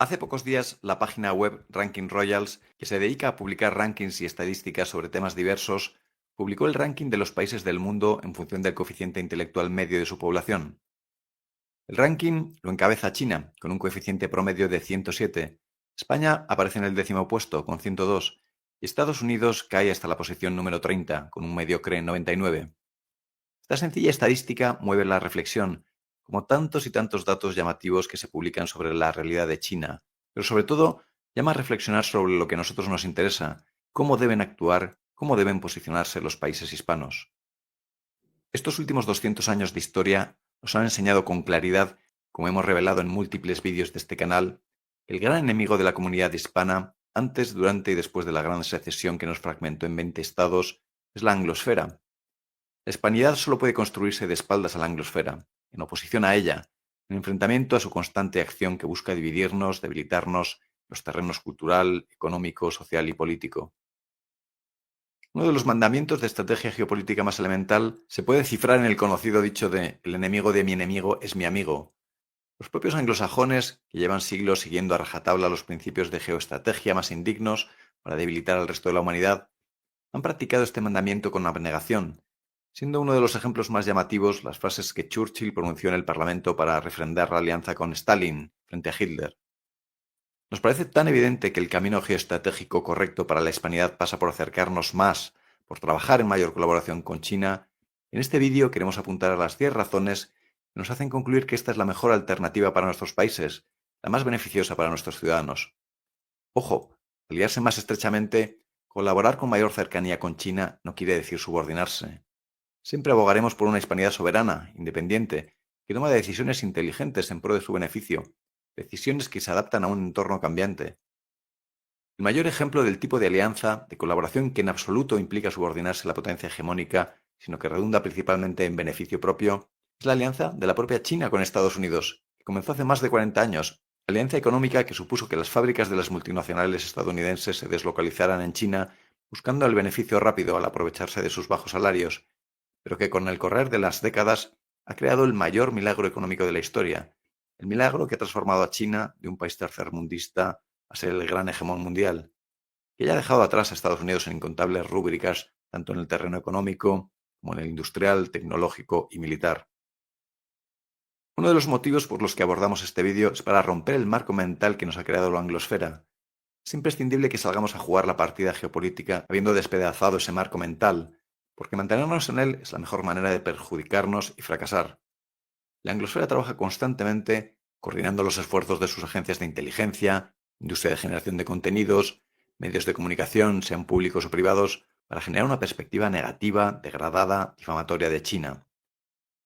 Hace pocos días, la página web Ranking Royals, que se dedica a publicar rankings y estadísticas sobre temas diversos, publicó el ranking de los países del mundo en función del coeficiente intelectual medio de su población. El ranking lo encabeza China, con un coeficiente promedio de 107. España aparece en el 10º puesto, con 102, y Estados Unidos cae hasta la posición número 30, con un mediocre 99. Esta sencilla estadística mueve la reflexión, como tantos y tantos datos llamativos que se publican sobre la realidad de China, pero sobre todo llama a reflexionar sobre lo que a nosotros nos interesa, cómo deben actuar, cómo deben posicionarse los países hispanos. Estos últimos 200 años de historia nos han enseñado con claridad, como hemos revelado en múltiples vídeos de este canal, que el gran enemigo de la comunidad hispana, antes, durante y después de la gran secesión que nos fragmentó en 20 estados, es la anglosfera. La hispanidad solo puede construirse de espaldas a la anglosfera, en oposición a ella, en enfrentamiento a su constante acción que busca dividirnos, debilitarnos en los terrenos cultural, económico, social y político. Uno de los mandamientos de estrategia geopolítica más elemental se puede cifrar en el conocido dicho de "el enemigo de mi enemigo es mi amigo". Los propios anglosajones, que llevan siglos siguiendo a rajatabla los principios de geoestrategia más indignos para debilitar al resto de la humanidad, han practicado este mandamiento con abnegación, siendo uno de los ejemplos más llamativos las frases que Churchill pronunció en el Parlamento para refrendar la alianza con Stalin frente a Hitler. Nos parece tan evidente que el camino geoestratégico correcto para la hispanidad pasa por acercarnos más, por trabajar en mayor colaboración con China. En este vídeo queremos apuntar a las 10 razones que nos hacen concluir que esta es la mejor alternativa para nuestros países, la más beneficiosa para nuestros ciudadanos. Ojo, aliarse más estrechamente, colaborar con mayor cercanía con China no quiere decir subordinarse. Siempre abogaremos por una hispanidad soberana, independiente, que toma decisiones inteligentes en pro de su beneficio, decisiones que se adaptan a un entorno cambiante. El mayor ejemplo del tipo de alianza, de colaboración que en absoluto implica subordinarse a la potencia hegemónica, sino que redunda principalmente en beneficio propio, es la alianza de la propia China con Estados Unidos, que comenzó hace más de 40 años, alianza económica que supuso que las fábricas de las multinacionales estadounidenses se deslocalizaran en China buscando el beneficio rápido al aprovecharse de sus bajos salarios, pero que con el correr de las décadas ha creado el mayor milagro económico de la historia, el milagro que ha transformado a China de un país tercermundista a ser el gran hegemón mundial, que ya ha dejado atrás a Estados Unidos en incontables rúbricas, tanto en el terreno económico como en el industrial, tecnológico y militar. Uno de los motivos por los que abordamos este vídeo es para romper el marco mental que nos ha creado la anglosfera. Es imprescindible que salgamos a jugar la partida geopolítica habiendo despedazado ese marco mental, porque mantenernos en él es la mejor manera de perjudicarnos y fracasar. La anglosfera trabaja constantemente coordinando los esfuerzos de sus agencias de inteligencia, industria de generación de contenidos, medios de comunicación, sean públicos o privados, para generar una perspectiva negativa, degradada, difamatoria de China.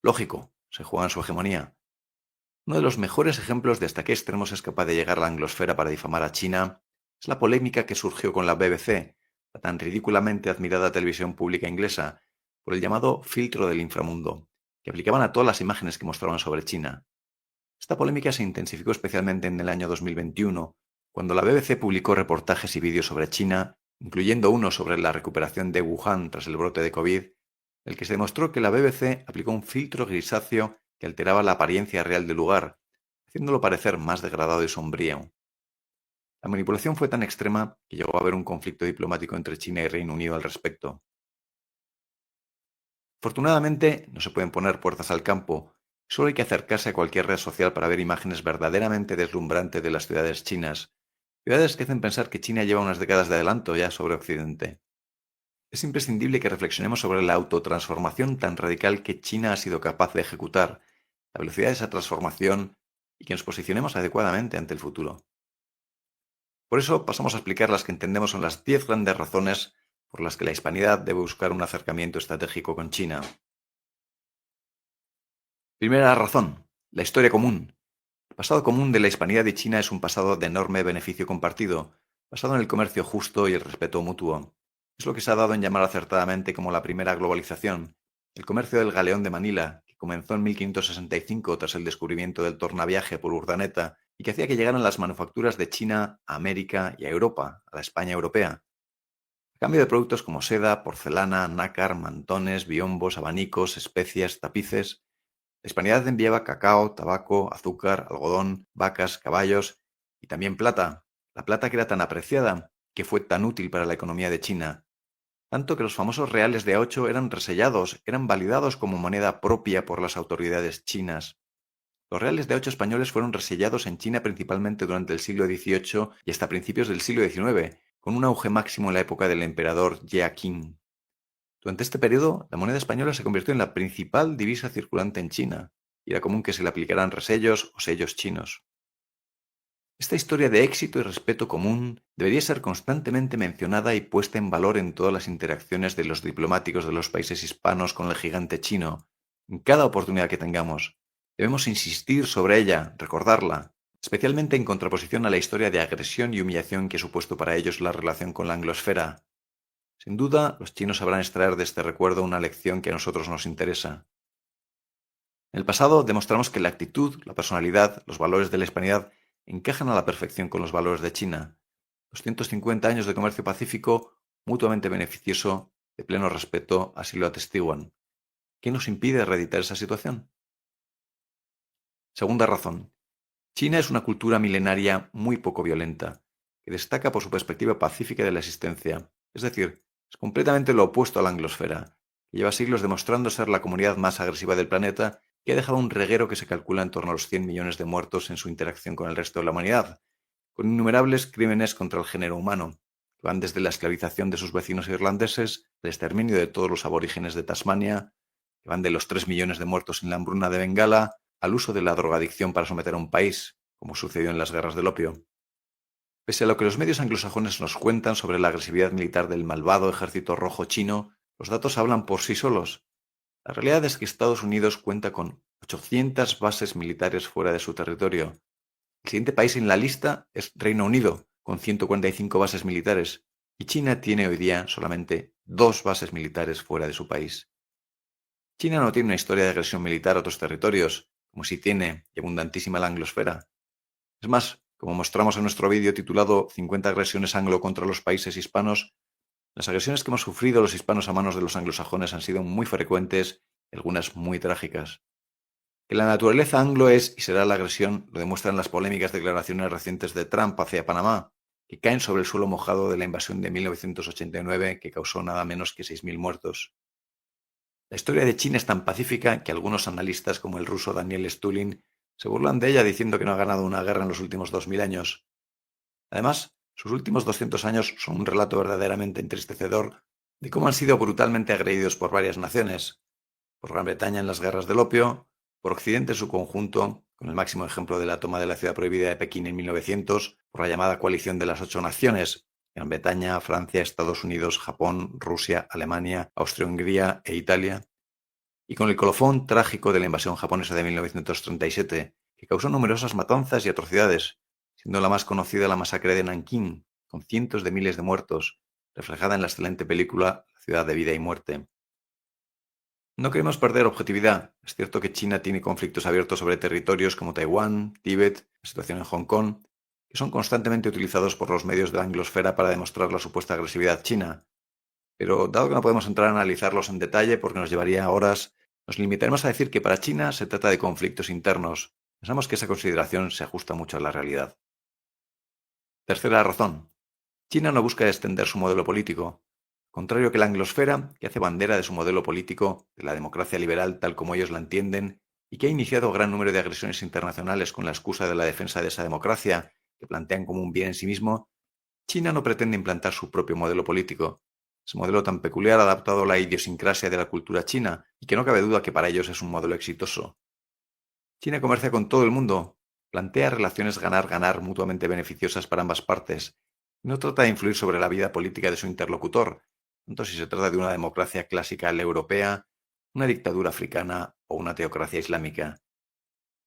Lógico, se juega en su hegemonía. Uno de los mejores ejemplos de hasta qué extremos es capaz de llegar la anglosfera para difamar a China es la polémica que surgió con la BBC, la tan ridículamente admirada televisión pública inglesa, por el llamado filtro del inframundo, que aplicaban a todas las imágenes que mostraban sobre China. Esta polémica se intensificó especialmente en el año 2021, cuando la BBC publicó reportajes y vídeos sobre China, incluyendo uno sobre la recuperación de Wuhan tras el brote de COVID, en el que se demostró que la BBC aplicó un filtro grisáceo que alteraba la apariencia real del lugar, haciéndolo parecer más degradado y sombrío. La manipulación fue tan extrema que llegó a haber un conflicto diplomático entre China y Reino Unido al respecto. Afortunadamente, no se pueden poner puertas al campo, solo hay que acercarse a cualquier red social para ver imágenes verdaderamente deslumbrantes de las ciudades chinas, ciudades que hacen pensar que China lleva unas décadas de adelanto ya sobre Occidente. Es imprescindible que reflexionemos sobre la autotransformación tan radical que China ha sido capaz de ejecutar, la velocidad de esa transformación y que nos posicionemos adecuadamente ante el futuro. Por eso pasamos a explicar las que entendemos son las 10 grandes razones por las que la hispanidad debe buscar un acercamiento estratégico con China. Primera razón, la historia común. El pasado común de la hispanidad y China es un pasado de enorme beneficio compartido, basado en el comercio justo y el respeto mutuo. Es lo que se ha dado en llamar acertadamente como la primera globalización, el comercio del galeón de Manila, que comenzó en 1565 tras el descubrimiento del tornaviaje por Urdaneta y que hacía que llegaran las manufacturas de China a América y a Europa, a la España europea. A cambio de productos como seda, porcelana, nácar, mantones, biombos, abanicos, especias, tapices, la hispanidad enviaba cacao, tabaco, azúcar, algodón, vacas, caballos y también plata. La plata que era tan apreciada, que fue tan útil para la economía de China, tanto que los famosos reales de A8 eran resellados, eran validados como moneda propia por las autoridades chinas. Los reales de A8 españoles fueron resellados en China principalmente durante el siglo XVIII y hasta principios del siglo XIX, con un auge máximo en la época del emperador Jia Qing. Durante este periodo, la moneda española se convirtió en la principal divisa circulante en China, y era común que se le aplicaran resellos o sellos chinos. Esta historia de éxito y respeto común debería ser constantemente mencionada y puesta en valor en todas las interacciones de los diplomáticos de los países hispanos con el gigante chino. En cada oportunidad que tengamos, debemos insistir sobre ella, recordarla, especialmente en contraposición a la historia de agresión y humillación que ha supuesto para ellos la relación con la anglosfera. Sin duda, los chinos sabrán extraer de este recuerdo una lección que a nosotros nos interesa. En el pasado demostramos que la actitud, la personalidad, los valores de la hispanidad encajan a la perfección con los valores de China. 250 años de comercio pacífico, mutuamente beneficioso, de pleno respeto, así lo atestiguan. ¿Qué nos impide reeditar esa situación? Segunda razón. China es una cultura milenaria muy poco violenta, que destaca por su perspectiva pacífica de la existencia. Es decir, es completamente lo opuesto a la anglosfera, que lleva siglos demostrando ser la comunidad más agresiva del planeta, que ha dejado un reguero que se calcula en torno a los 100 millones de muertos en su interacción con el resto de la humanidad, con innumerables crímenes contra el género humano, que van desde la esclavización de sus vecinos irlandeses, el exterminio de todos los aborígenes de Tasmania, que van de los 3 millones de muertos en la hambruna de Bengala, al uso de la drogadicción para someter a un país, como sucedió en las guerras del opio. Pese a lo que los medios anglosajones nos cuentan sobre la agresividad militar del malvado ejército rojo chino, los datos hablan por sí solos. La realidad es que Estados Unidos cuenta con 800 bases militares fuera de su territorio. El siguiente país en la lista es Reino Unido, con 145 bases militares, y China tiene hoy día solamente 2 bases militares fuera de su país. China no tiene una historia de agresión militar a otros territorios, como sí tiene y abundantísima la anglosfera. Es más, como mostramos en nuestro vídeo titulado 50 agresiones anglo contra los países hispanos, las agresiones que hemos sufrido los hispanos a manos de los anglosajones han sido muy frecuentes y algunas muy trágicas. Que la naturaleza anglo es y será la agresión lo demuestran las polémicas declaraciones recientes de Trump hacia Panamá, que caen sobre el suelo mojado de la invasión de 1989 que causó nada menos que 6.000 muertos. La historia de China es tan pacífica que algunos analistas como el ruso Daniel Stulin se burlan de ella diciendo que no ha ganado una guerra en los últimos 2000 años. Además, sus últimos 200 años son un relato verdaderamente entristecedor de cómo han sido brutalmente agredidos por varias naciones, por Gran Bretaña en las guerras del opio, por Occidente en su conjunto, con el máximo ejemplo de la toma de la ciudad prohibida de Pekín en 1900, por la llamada coalición de las 8 naciones, Gran Bretaña, Francia, Estados Unidos, Japón, Rusia, Alemania, Austria-Hungría e Italia, y con el colofón trágico de la invasión japonesa de 1937, que causó numerosas matanzas y atrocidades, siendo la más conocida la masacre de Nankín, con cientos de miles de muertos, reflejada en la excelente película La ciudad de vida y muerte. No queremos perder objetividad. Es cierto que China tiene conflictos abiertos sobre territorios como Taiwán, Tíbet, la situación en Hong Kong, que son constantemente utilizados por los medios de la anglosfera para demostrar la supuesta agresividad china. Pero dado que no podemos entrar a analizarlos en detalle porque nos llevaría horas, nos limitaremos a decir que para China se trata de conflictos internos. Pensamos que esa consideración se ajusta mucho a la realidad. Tercera razón. China no busca extender su modelo político. Contrario que la anglosfera, que hace bandera de su modelo político, de la democracia liberal tal como ellos la entienden, y que ha iniciado gran número de agresiones internacionales con la excusa de la defensa de esa democracia, que plantean como un bien en sí mismo, China no pretende implantar su propio modelo político. Ese modelo tan peculiar adaptado a la idiosincrasia de la cultura china, y que no cabe duda que para ellos es un modelo exitoso. China comercia con todo el mundo, plantea relaciones ganar-ganar mutuamente beneficiosas para ambas partes, y no trata de influir sobre la vida política de su interlocutor, tanto si se trata de una democracia clásica europea, una dictadura africana o una teocracia islámica.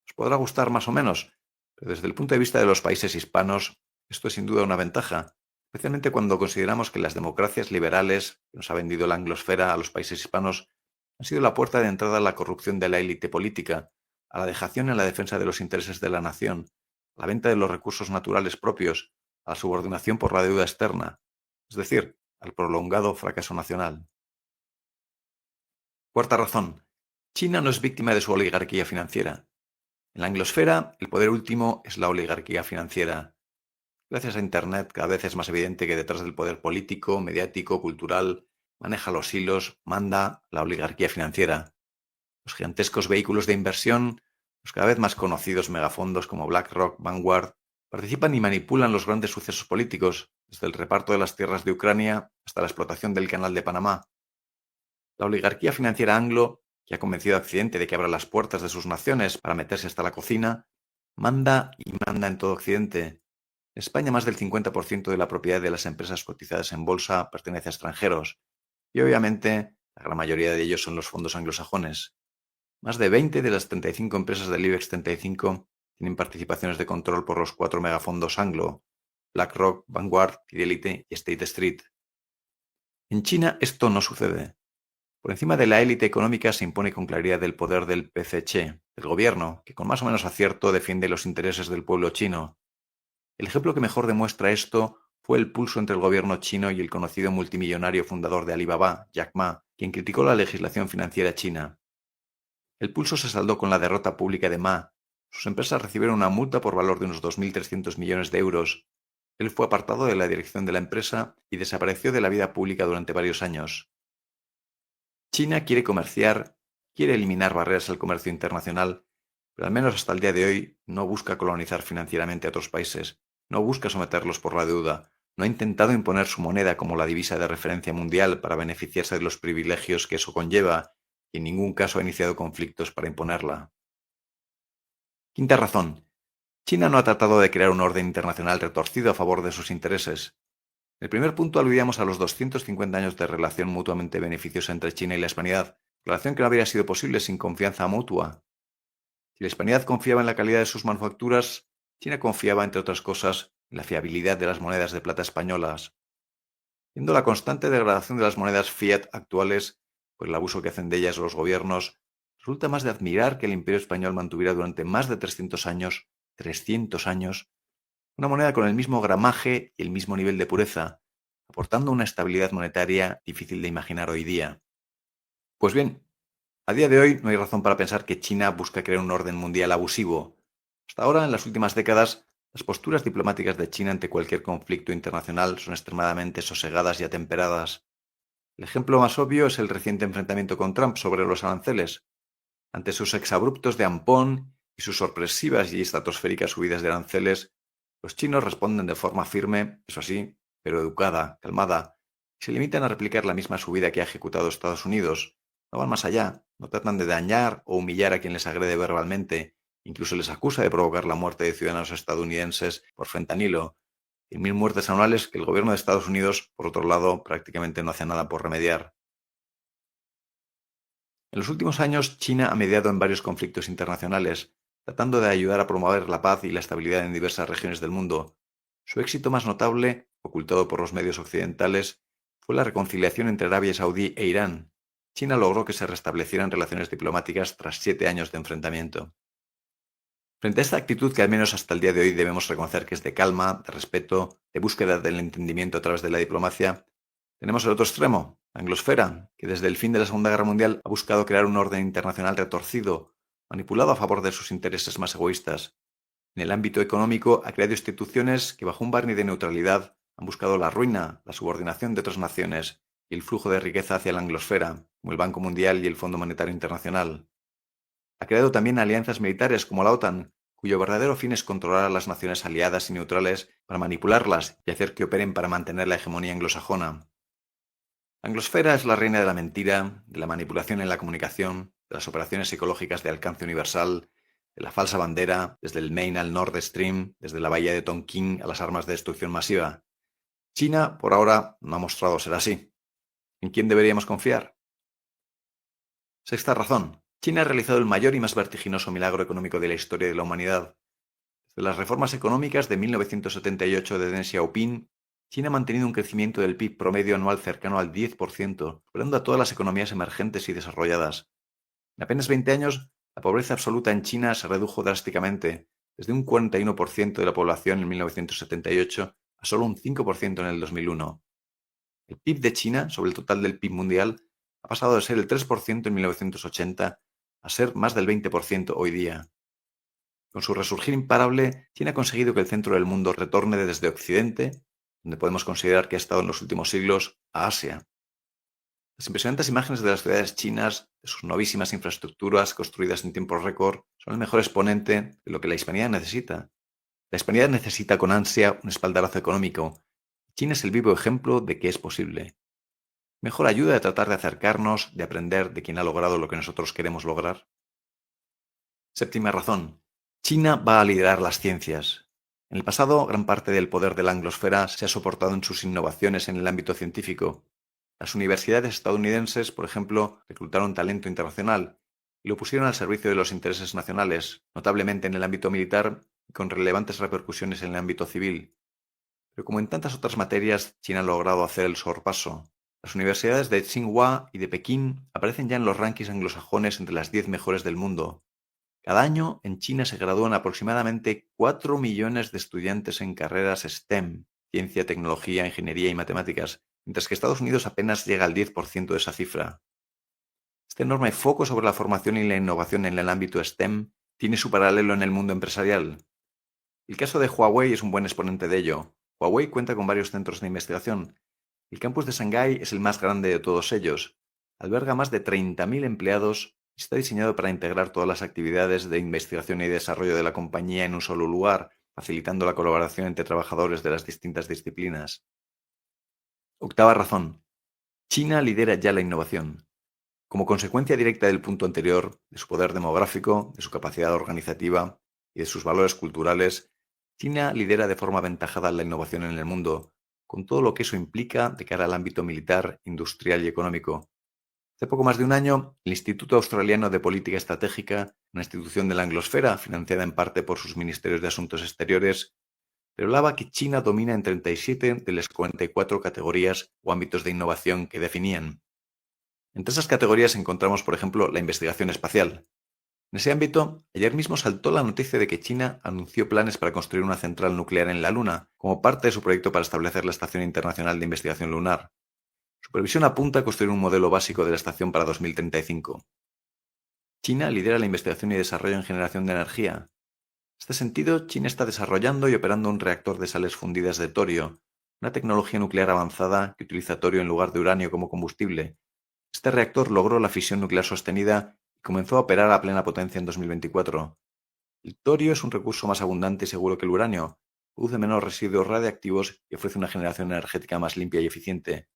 Os podrá gustar más o menos, pero desde el punto de vista de los países hispanos, esto es sin duda una ventaja, especialmente cuando consideramos que las democracias liberales que nos ha vendido la anglosfera a los países hispanos han sido la puerta de entrada a la corrupción de la élite política, a la dejación en la defensa de los intereses de la nación, a la venta de los recursos naturales propios, a la subordinación por la deuda externa, es decir, al prolongado fracaso nacional. Cuarta razón. China no es víctima de su oligarquía financiera. En la anglosfera, el poder último es la oligarquía financiera. Gracias a Internet, cada vez es más evidente que detrás del poder político, mediático, cultural, maneja los hilos, manda la oligarquía financiera. Los gigantescos vehículos de inversión, los cada vez más conocidos megafondos como BlackRock, Vanguard, participan y manipulan los grandes sucesos políticos, desde el reparto de las tierras de Ucrania hasta la explotación del Canal de Panamá. La oligarquía financiera anglo, que ha convencido a Occidente de que abra las puertas de sus naciones para meterse hasta la cocina, manda y manda en todo Occidente. En España, más del 50% de la propiedad de las empresas cotizadas en bolsa pertenece a extranjeros, y obviamente la gran mayoría de ellos son los fondos anglosajones. Más de 20 de las 35 empresas del IBEX 35 tienen participaciones de control por los 4 megafondos anglo: BlackRock, Vanguard, Fidelity y State Street. En China esto no sucede. Por encima de la élite económica se impone con claridad el poder del PCC, el gobierno, que con más o menos acierto defiende los intereses del pueblo chino. El ejemplo que mejor demuestra esto fue el pulso entre el gobierno chino y el conocido multimillonario fundador de Alibaba, Jack Ma, quien criticó la legislación financiera china. El pulso se saldó con la derrota pública de Ma. Sus empresas recibieron una multa por valor de unos 2.300 millones de euros. Él fue apartado de la dirección de la empresa y desapareció de la vida pública durante varios años. China quiere comerciar, quiere eliminar barreras al comercio internacional, pero al menos hasta el día de hoy no busca colonizar financieramente a otros países, no busca someterlos por la deuda, no ha intentado imponer su moneda como la divisa de referencia mundial para beneficiarse de los privilegios que eso conlleva, y en ningún caso ha iniciado conflictos para imponerla. Quinta razón. China no ha tratado de crear un orden internacional retorcido a favor de sus intereses. En el primer punto aludíamos a los 250 años de relación mutuamente beneficiosa entre China y la Hispanidad, relación que no habría sido posible sin confianza mutua. Si la Hispanidad confiaba en la calidad de sus manufacturas, China confiaba, entre otras cosas, en la fiabilidad de las monedas de plata españolas. Viendo la constante degradación de las monedas fiat actuales por el abuso que hacen de ellas los gobiernos, resulta más de admirar que el Imperio español mantuviera durante más de 300 años, una moneda con el mismo gramaje y el mismo nivel de pureza, aportando una estabilidad monetaria difícil de imaginar hoy día. Pues bien, a día de hoy no hay razón para pensar que China busca crear un orden mundial abusivo. Hasta ahora, en las últimas décadas, las posturas diplomáticas de China ante cualquier conflicto internacional son extremadamente sosegadas y atemperadas. El ejemplo más obvio es el reciente enfrentamiento con Trump sobre los aranceles. Ante sus exabruptos de ampón y sus sorpresivas y estratosféricas subidas de aranceles, los chinos responden de forma firme, eso sí, pero educada, calmada, y se limitan a replicar la misma subida que ha ejecutado Estados Unidos. No van más allá, no tratan de dañar o humillar a quien les agrede verbalmente, incluso les acusa de provocar la muerte de ciudadanos estadounidenses por fentanilo, 100.000 muertes anuales que el gobierno de Estados Unidos, por otro lado, prácticamente no hace nada por remediar. En los últimos años, China ha mediado en varios conflictos internacionales, tratando de ayudar a promover la paz y la estabilidad en diversas regiones del mundo. Su éxito más notable, ocultado por los medios occidentales, fue la reconciliación entre Arabia Saudí e Irán. China logró que se restablecieran relaciones diplomáticas tras 7 años de enfrentamiento. Frente a esta actitud que al menos hasta el día de hoy debemos reconocer que es de calma, de respeto, de búsqueda del entendimiento a través de la diplomacia, tenemos el otro extremo, la anglosfera, que desde el fin de la Segunda Guerra Mundial ha buscado crear un orden internacional retorcido, manipulado a favor de sus intereses más egoístas. En el ámbito económico ha creado instituciones que bajo un barniz de neutralidad han buscado la ruina, la subordinación de otras naciones y el flujo de riqueza hacia la anglosfera, como el Banco Mundial y el Fondo Monetario Internacional. Ha creado también alianzas militares como la OTAN, cuyo verdadero fin es controlar a las naciones aliadas y neutrales para manipularlas y hacer que operen para mantener la hegemonía anglosajona. La anglosfera es la reina de la mentira, de la manipulación en la comunicación, de las operaciones psicológicas de alcance universal, de la falsa bandera, desde el Maine al Nord Stream, desde la bahía de Tonkin a las armas de destrucción masiva. China, por ahora, no ha mostrado ser así. ¿En quién deberíamos confiar? Sexta razón. China ha realizado el mayor y más vertiginoso milagro económico de la historia de la humanidad. Desde las reformas económicas de 1978 de Deng Xiaoping, China ha mantenido un crecimiento del PIB promedio anual cercano al 10%, superando a todas las economías emergentes y desarrolladas. En apenas 20 años, la pobreza absoluta en China se redujo drásticamente, desde un 41% de la población en 1978 a solo un 5% en el 2001. El PIB de China, sobre el total del PIB mundial, ha pasado de ser el 3% en 1980 a ser más del 20% hoy día. Con su resurgir imparable, China ha conseguido que el centro del mundo retorne desde Occidente, donde podemos considerar que ha estado en los últimos siglos, a Asia. Las impresionantes imágenes de las ciudades chinas, de sus novísimas infraestructuras construidas en tiempo récord, son el mejor exponente de lo que la hispanidad necesita. La hispanidad necesita con ansia un espaldarazo económico. China es el vivo ejemplo de que es posible. Mejor ayuda de tratar de acercarnos, de aprender de quien ha logrado lo que nosotros queremos lograr. Séptima razón. China va a liderar las ciencias. En el pasado, gran parte del poder de la anglosfera se ha soportado en sus innovaciones en el ámbito científico. Las universidades estadounidenses, por ejemplo, reclutaron talento internacional y lo pusieron al servicio de los intereses nacionales, notablemente en el ámbito militar y con relevantes repercusiones en el ámbito civil. Pero como en tantas otras materias, China ha logrado hacer el sorpaso. Las universidades de Tsinghua y de Pekín aparecen ya en los rankings anglosajones entre las 10 mejores del mundo. Cada año en China se gradúan aproximadamente 4 millones de estudiantes en carreras STEM, ciencia, tecnología, ingeniería y matemáticas, mientras que Estados Unidos apenas llega al 10% de esa cifra. Este enorme foco sobre la formación y la innovación en el ámbito STEM tiene su paralelo en el mundo empresarial. El caso de Huawei es un buen exponente de ello. Huawei cuenta con varios centros de investigación. El campus de Shanghái es el más grande de todos ellos. Alberga más de 30.000 empleados y está diseñado para integrar todas las actividades de investigación y desarrollo de la compañía en un solo lugar, facilitando la colaboración entre trabajadores de las distintas disciplinas. Octava razón. China lidera ya la innovación. Como consecuencia directa del punto anterior, de su poder demográfico, de su capacidad organizativa y de sus valores culturales, China lidera de forma aventajada la innovación en el mundo, con todo lo que eso implica de cara al ámbito militar, industrial y económico. Hace poco más de un año, el Instituto Australiano de Política Estratégica, una institución de la anglosfera financiada en parte por sus ministerios de Asuntos Exteriores, revelaba que China domina en 37 de las 44 categorías o ámbitos de innovación que definían. Entre esas categorías encontramos, por ejemplo, la investigación espacial. En ese ámbito, ayer mismo saltó la noticia de que China anunció planes para construir una central nuclear en la Luna, como parte de su proyecto para establecer la Estación Internacional de Investigación Lunar. Su previsión apunta a construir un modelo básico de la estación para 2035. China lidera la investigación y desarrollo en generación de energía. En este sentido, China está desarrollando y operando un reactor de sales fundidas de torio, una tecnología nuclear avanzada que utiliza torio en lugar de uranio como combustible. Este reactor logró la fisión nuclear sostenida y comenzó a operar a plena potencia en 2024. El torio es un recurso más abundante y seguro que el uranio, produce menos residuos radiactivos y ofrece una generación energética más limpia y eficiente.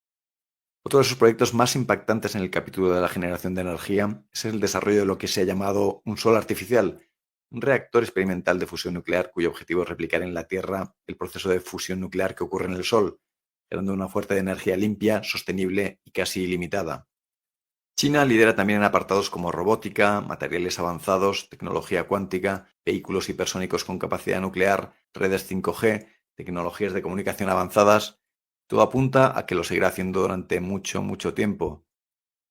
Otro de sus proyectos más impactantes en el capítulo de la generación de energía es el desarrollo de lo que se ha llamado un sol artificial, un reactor experimental de fusión nuclear cuyo objetivo es replicar en la Tierra el proceso de fusión nuclear que ocurre en el Sol, generando una fuente de energía limpia, sostenible y casi ilimitada. China lidera también en apartados como robótica, materiales avanzados, tecnología cuántica, vehículos hipersónicos con capacidad nuclear, redes 5G, tecnologías de comunicación avanzadas. Todo apunta a que lo seguirá haciendo durante mucho, mucho tiempo.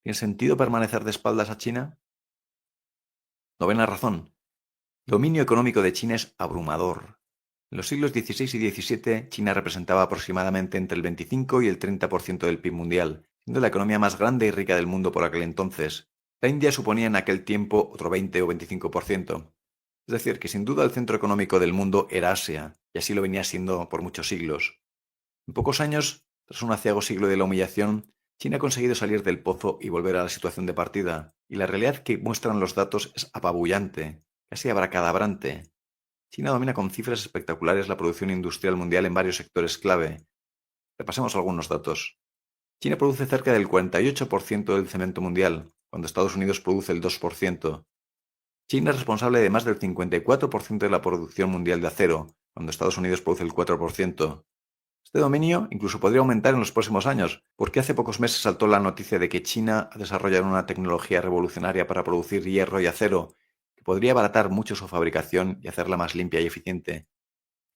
¿Tiene sentido permanecer de espaldas a China? Novena razón. El dominio económico de China es abrumador. En los siglos XVI y XVII, China representaba aproximadamente entre el 25 y el 30% del PIB mundial, siendo la economía más grande y rica del mundo por aquel entonces. La India suponía en aquel tiempo otro 20 o 25%. Es decir, que sin duda el centro económico del mundo era Asia, y así lo venía siendo por muchos siglos. En pocos años, tras un aciago siglo de la humillación, China ha conseguido salir del pozo y volver a la situación de partida, y la realidad que muestran los datos es apabullante, casi abracadabrante. China domina con cifras espectaculares la producción industrial mundial en varios sectores clave. Repasemos algunos datos. China produce cerca del 48% del cemento mundial, cuando Estados Unidos produce el 2%. China es responsable de más del 54% de la producción mundial de acero, cuando Estados Unidos produce el 4%. Este dominio incluso podría aumentar en los próximos años, porque hace pocos meses saltó la noticia de que China ha desarrollado una tecnología revolucionaria para producir hierro y acero, que podría abaratar mucho su fabricación y hacerla más limpia y eficiente.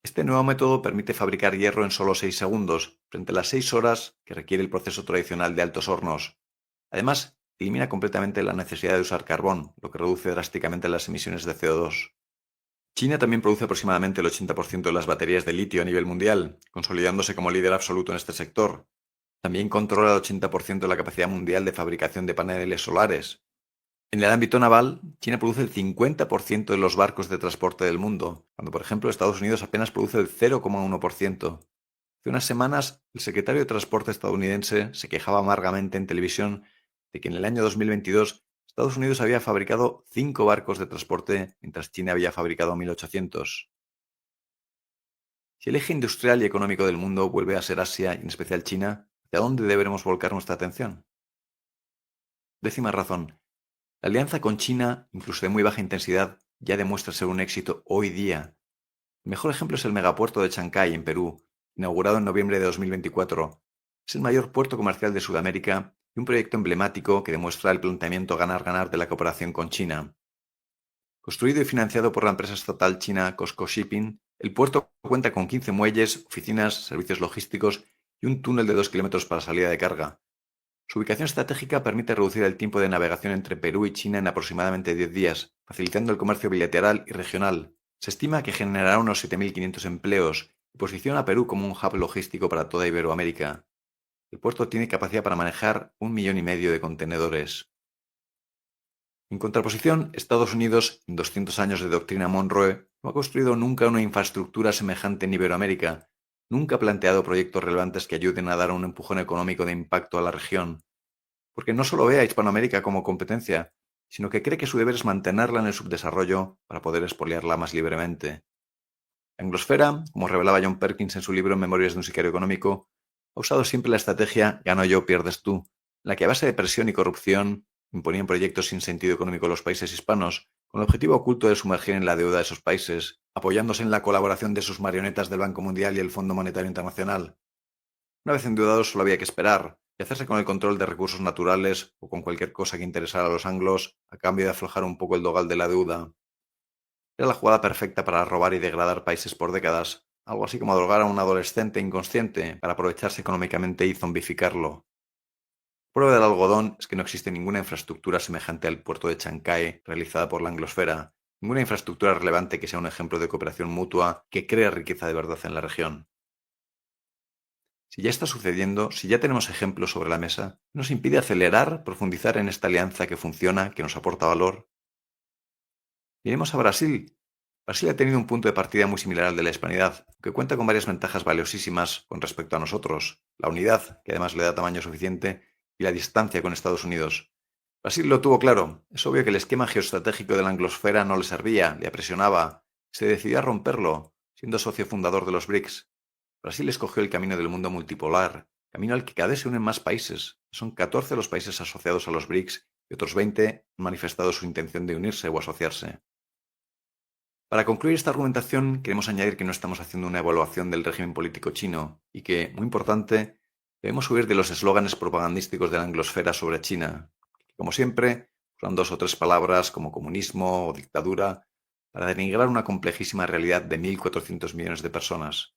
Este nuevo método permite fabricar hierro en solo 6 segundos, frente a las 6 horas que requiere el proceso tradicional de altos hornos. Además, elimina completamente la necesidad de usar carbón, lo que reduce drásticamente las emisiones de CO2. China también produce aproximadamente el 80% de las baterías de litio a nivel mundial, consolidándose como líder absoluto en este sector. También controla el 80% de la capacidad mundial de fabricación de paneles solares. En el ámbito naval, China produce el 50% de los barcos de transporte del mundo, cuando por ejemplo Estados Unidos apenas produce el 0,1%. Hace unas semanas, el secretario de Transporte estadounidense se quejaba amargamente en televisión de que en el año 2022 Estados Unidos había fabricado 5 barcos de transporte, mientras China había fabricado 1.800. Si el eje industrial y económico del mundo vuelve a ser Asia y en especial China, ¿hacia dónde deberemos volcar nuestra atención? Décima razón. La alianza con China, incluso de muy baja intensidad, ya demuestra ser un éxito hoy día. El mejor ejemplo es el megapuerto de Chancay, en Perú, inaugurado en noviembre de 2024. Es el mayor puerto comercial de Sudamérica y un proyecto emblemático que demuestra el planteamiento ganar-ganar de la cooperación con China. Construido y financiado por la empresa estatal china COSCO Shipping, el puerto cuenta con 15 muelles, oficinas, servicios logísticos y un túnel de 2 kilómetros para salida de carga. Su ubicación estratégica permite reducir el tiempo de navegación entre Perú y China en aproximadamente 10 días, facilitando el comercio bilateral y regional. Se estima que generará unos 7.500 empleos y posiciona a Perú como un hub logístico para toda Iberoamérica. El puerto tiene capacidad para manejar 1,5 millones de contenedores. En contraposición, Estados Unidos, en 200 años de doctrina Monroe, no ha construido nunca una infraestructura semejante en Iberoamérica, nunca ha planteado proyectos relevantes que ayuden a dar un empujón económico de impacto a la región, porque no solo ve a Hispanoamérica como competencia, sino que cree que su deber es mantenerla en el subdesarrollo para poder expoliarla más libremente. La anglosfera, como revelaba John Perkins en su libro Memorias de un sicario económico, ha usado siempre la estrategia gano yo, pierdes tú, en la que a base de presión y corrupción imponían proyectos sin sentido económico a los países hispanos, con el objetivo oculto de sumergir en la deuda de esos países, apoyándose en la colaboración de sus marionetas del Banco Mundial y el Fondo Monetario Internacional. Una vez endeudados solo había que esperar y hacerse con el control de recursos naturales o con cualquier cosa que interesara a los anglos a cambio de aflojar un poco el dogal de la deuda. Era la jugada perfecta para robar y degradar países por décadas, algo así como drogar a un adolescente inconsciente para aprovecharse económicamente y zombificarlo. Prueba del algodón es que no existe ninguna infraestructura semejante al puerto de Chancay realizada por la anglosfera, ninguna infraestructura relevante que sea un ejemplo de cooperación mutua que crea riqueza de verdad en la región. Si ya está sucediendo, si ya tenemos ejemplos sobre la mesa, ¿nos impide acelerar, profundizar en esta alianza que funciona, que nos aporta valor? Miremos a Brasil. Brasil ha tenido un punto de partida muy similar al de la hispanidad, que cuenta con varias ventajas valiosísimas con respecto a nosotros: la unidad, que además le da tamaño suficiente, y la distancia con Estados Unidos. Brasil lo tuvo claro. Es obvio que el esquema geoestratégico de la anglosfera no le servía, le apresionaba. Se decidió a romperlo, siendo socio fundador de los BRICS. Brasil escogió el camino del mundo multipolar, camino al que cada vez se unen más países. Son 14 los países asociados a los BRICS y otros 20 han manifestado su intención de unirse o asociarse. Para concluir esta argumentación, queremos añadir que no estamos haciendo una evaluación del régimen político chino y que, muy importante, debemos huir de los eslóganes propagandísticos de la anglosfera sobre China, que, como siempre, usan 2 o 3 palabras como comunismo o dictadura para denigrar una complejísima realidad de 1.400 millones de personas.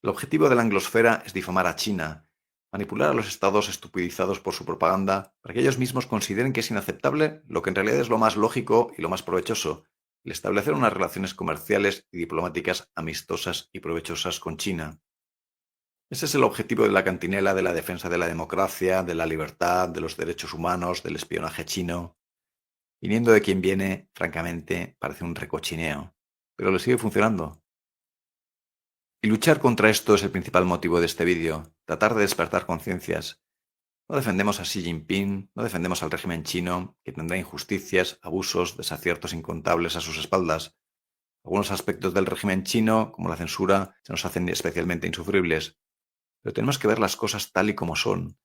El objetivo de la anglosfera es difamar a China, manipular a los estados estupidizados por su propaganda para que ellos mismos consideren que es inaceptable lo que en realidad es lo más lógico y lo más provechoso: el establecer unas relaciones comerciales y diplomáticas amistosas y provechosas con China. Ese es el objetivo de la cantinela de la defensa de la democracia, de la libertad, de los derechos humanos, del espionaje chino. Viniendo de quien viene, francamente, parece un recochineo, pero le sigue funcionando. Y luchar contra esto es el principal motivo de este vídeo: tratar de despertar conciencias. No defendemos a Xi Jinping, no defendemos al régimen chino, que tendrá injusticias, abusos, desaciertos incontables a sus espaldas. Algunos aspectos del régimen chino, como la censura, se nos hacen especialmente insufribles. Pero tenemos que ver las cosas tal y como son,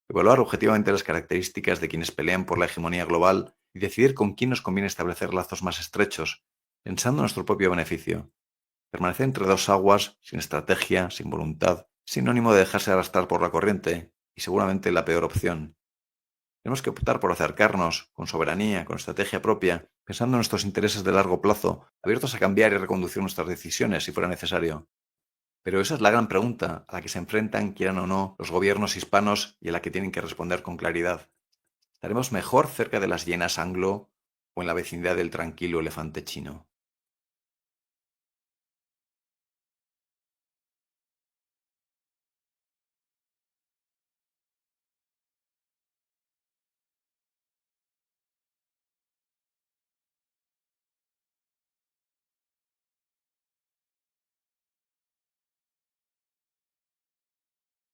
evaluar objetivamente las características de quienes pelean por la hegemonía global y decidir con quién nos conviene establecer lazos más estrechos, pensando en nuestro propio beneficio. Permanecer entre dos aguas, sin estrategia, sin voluntad, es sinónimo de dejarse arrastrar por la corriente, y seguramente la peor opción. Tenemos que optar por acercarnos, con soberanía, con estrategia propia, pensando en nuestros intereses de largo plazo, abiertos a cambiar y reconducir nuestras decisiones si fuera necesario. Pero esa es la gran pregunta a la que se enfrentan, quieran o no, los gobiernos hispanos y a la que tienen que responder con claridad. ¿Estaremos mejor cerca de las hienas anglo o en la vecindad del tranquilo elefante chino?